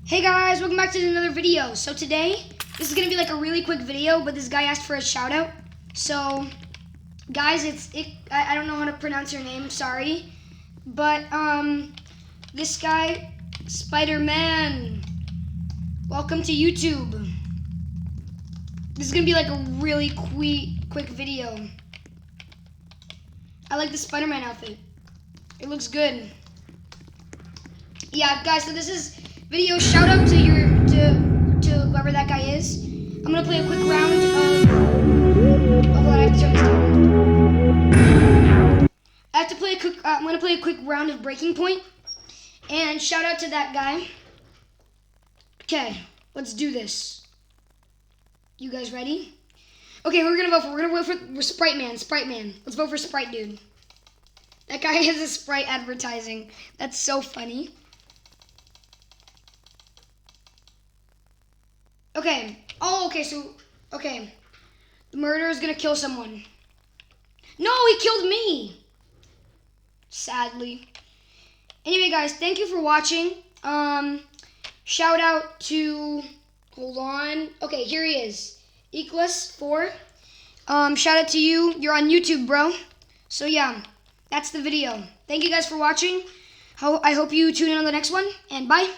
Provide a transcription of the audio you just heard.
Hey guys, welcome back to another video. So today, this is going to be like a really quick video, but this guy asked for a shout out. So, guys, I don't know how to pronounce your name, sorry. But, this guy, Spider-Man, welcome to YouTube. This is going to be like a really quick video. I like the Spider-Man outfit. It looks good. Yeah, guys, so this is video shout out to whoever that guy is. I'm gonna play a quick round of hold on, I have to turn this down. I'm gonna play a quick round of Breaking Point. And shout out to that guy. Okay, let's do this. You guys ready? Okay, we're gonna vote for Sprite Man. Let's vote for Sprite Dude. That guy has a Sprite advertising. That's so funny. Okay. Oh, okay, okay. The murderer is gonna kill someone. No, he killed me! Sadly. Anyway, guys, thank you for watching. Shout out to, hold on. Okay, here he is. Eclus4. Shout out to you. You're on YouTube, bro. So, yeah, that's the video. Thank you guys for watching. I hope you tune in on the next one, and bye.